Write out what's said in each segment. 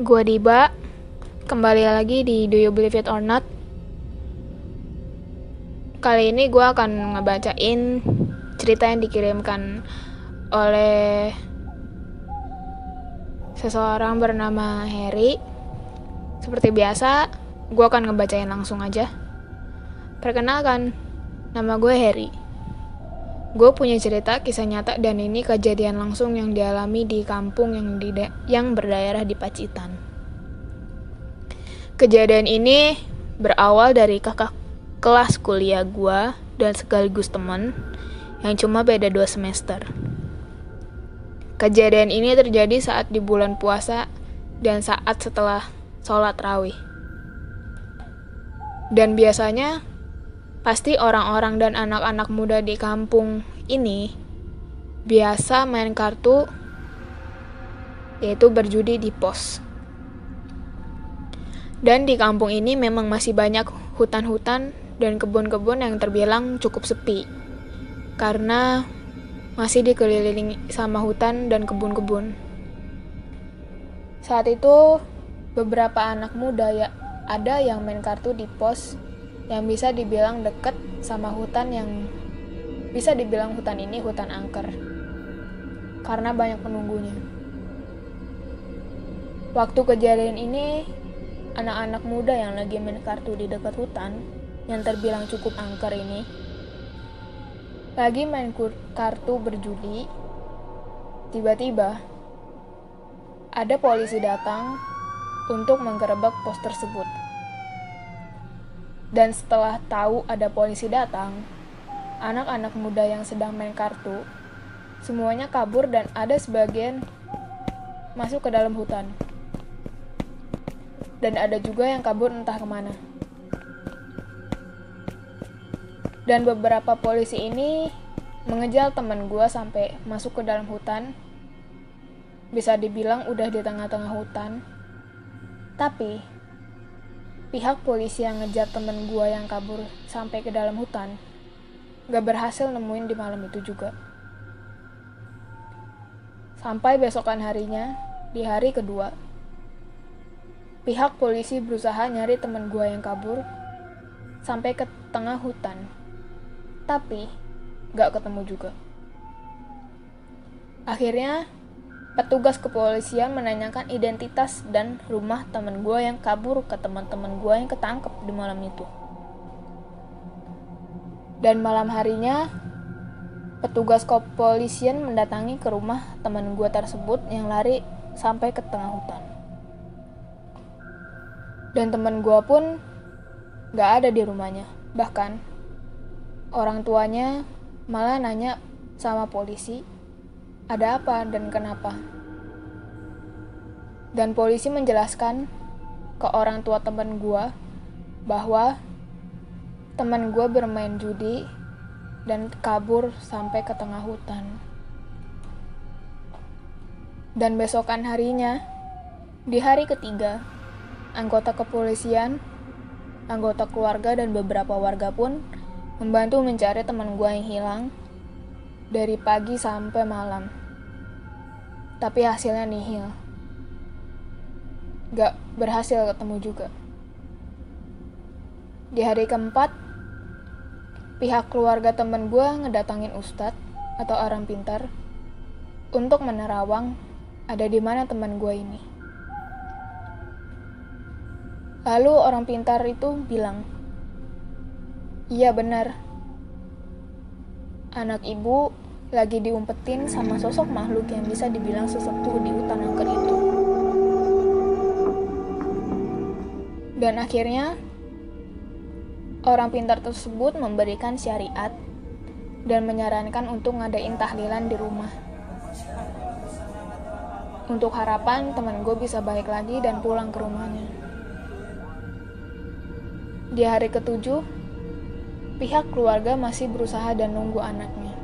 Gua Diba, kembali lagi di Do You Believe It or Not. Kali ini gue akan ngebacain cerita yang dikirimkan oleh seseorang bernama Harry. Seperti biasa, gue akan ngebacain langsung aja. Perkenalkan, nama gue Harry. Gue punya cerita kisah nyata dan ini kejadian langsung yang dialami di kampung yang berdaerah di Pacitan. Kejadian ini berawal dari kakak kelas kuliah gue dan sekaligus teman yang cuma beda 2 semester. Kejadian ini terjadi saat di bulan puasa dan saat setelah sholat rawih. Dan biasanya pasti orang-orang dan anak-anak muda di kampung ini biasa main kartu, yaitu berjudi di pos. Dan di kampung ini memang masih banyak hutan-hutan dan kebun-kebun yang terbilang cukup sepi, karena masih dikelilingi sama hutan dan kebun-kebun. Saat itu beberapa anak muda ada yang main kartu di pos yang bisa dibilang deket sama hutan yang bisa dibilang hutan ini hutan angker karena banyak penunggunya. Waktu kejadian ini, anak-anak muda yang lagi main kartu di dekat hutan yang terbilang cukup angker ini lagi main kartu berjudi. Tiba-tiba ada polisi datang untuk menggerebek pos tersebut. Dan setelah tahu ada polisi datang, anak-anak muda yang sedang main kartu semuanya kabur dan ada sebagian masuk ke dalam hutan. Dan ada juga yang kabur entah kemana. Dan beberapa polisi ini mengejar teman gue sampai masuk ke dalam hutan. Bisa dibilang udah di tengah-tengah hutan. Tapi pihak polisi yang ngejar temen gue yang kabur sampai ke dalam hutan gak berhasil nemuin di malam itu juga. Sampai besokan harinya, di hari kedua, pihak polisi berusaha nyari temen gue yang kabur sampai ke tengah hutan, tapi gak ketemu juga. Akhirnya petugas kepolisian menanyakan identitas dan rumah teman gue yang kabur ke teman-teman gue yang ketangkep di malam itu. Dan malam harinya, petugas kepolisian mendatangi ke rumah teman gue tersebut yang lari sampai ke tengah hutan. Dan teman gue pun gak ada di rumahnya. Bahkan, orang tuanya malah nanya sama polisi, ada apa dan kenapa? Dan polisi menjelaskan ke orang tua teman gue bahwa teman gue bermain judi dan kabur sampai ke tengah hutan. Dan besokan harinya, di hari ketiga, anggota kepolisian, anggota keluarga dan beberapa warga pun membantu mencari teman gue yang hilang dari pagi sampai malam. Tapi hasilnya nihil. Gak berhasil ketemu juga. Di hari keempat, pihak keluarga teman gue ngedatangin ustadz atau orang pintar untuk menerawang ada di mana teman gue ini. Lalu orang pintar itu bilang, iya benar, anak ibu lagi diumpetin sama sosok makhluk yang bisa dibilang sesepuh di hutan angker itu. Dan akhirnya, orang pintar tersebut memberikan syariat dan menyarankan untuk ngadain tahlilan di rumah. Untuk harapan teman gue bisa balik lagi dan pulang ke rumahnya. Di hari ketujuh, pihak keluarga masih berusaha dan nunggu anaknya.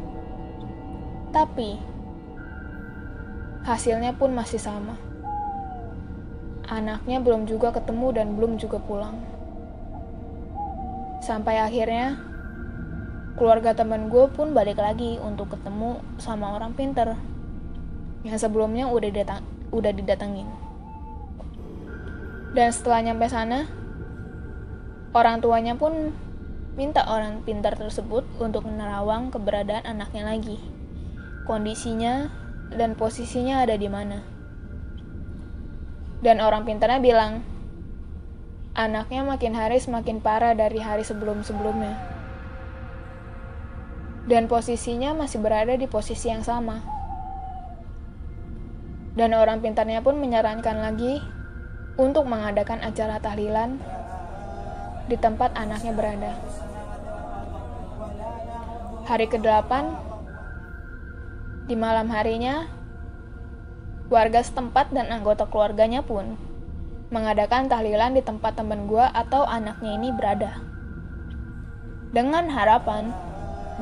Tapi, hasilnya pun masih sama. Anaknya belum juga ketemu dan belum juga pulang. Sampai akhirnya, keluarga teman gue pun balik lagi untuk ketemu sama orang pintar yang sebelumnya udah didatengin. Dan setelah nyampe sana, orang tuanya pun minta orang pintar tersebut untuk menerawang keberadaan anaknya lagi. Kondisinya dan posisinya ada di mana. Dan orang pintarnya bilang, anaknya makin hari semakin parah dari hari sebelum-sebelumnya. Dan posisinya masih berada di posisi yang sama. Dan orang pintarnya pun menyarankan lagi untuk mengadakan acara tahlilan di tempat anaknya berada. Hari ke-8, di malam harinya, warga setempat dan anggota keluarganya pun mengadakan tahlilan di tempat teman gue atau anaknya ini berada. Dengan harapan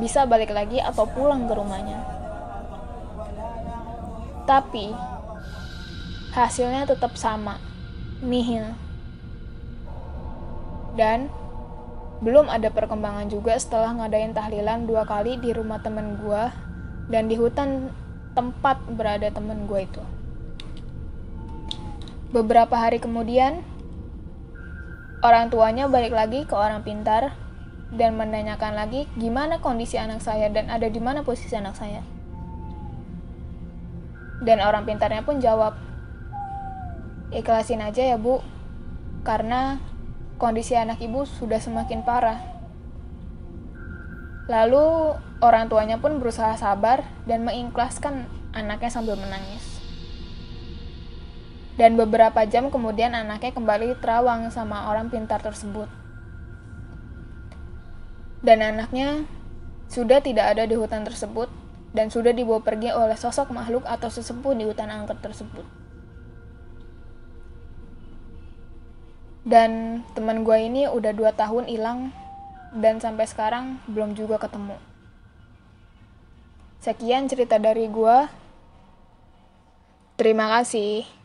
bisa balik lagi atau pulang ke rumahnya. Tapi hasilnya tetap sama, nihil. Dan belum ada perkembangan juga setelah ngadain tahlilan 2 kali di rumah temen gue dan di hutan tempat berada temen gue itu. Beberapa hari kemudian, orang tuanya balik lagi ke orang pintar dan menanyakan lagi gimana kondisi anak saya dan ada di mana posisi anak saya. Dan orang pintarnya pun jawab, ikhlasin aja ya bu, karena kondisi anak ibu sudah semakin parah. Lalu orang tuanya pun berusaha sabar dan mengikhlaskan anaknya sambil menangis. Dan beberapa jam kemudian anaknya kembali terawang sama orang pintar tersebut. Dan anaknya sudah tidak ada di hutan tersebut dan sudah dibawa pergi oleh sosok makhluk atau sesepuh di hutan angker tersebut. Dan teman gue ini udah 2 tahun hilang dan sampai sekarang belum juga ketemu. Sekian cerita dari gue. Terima kasih.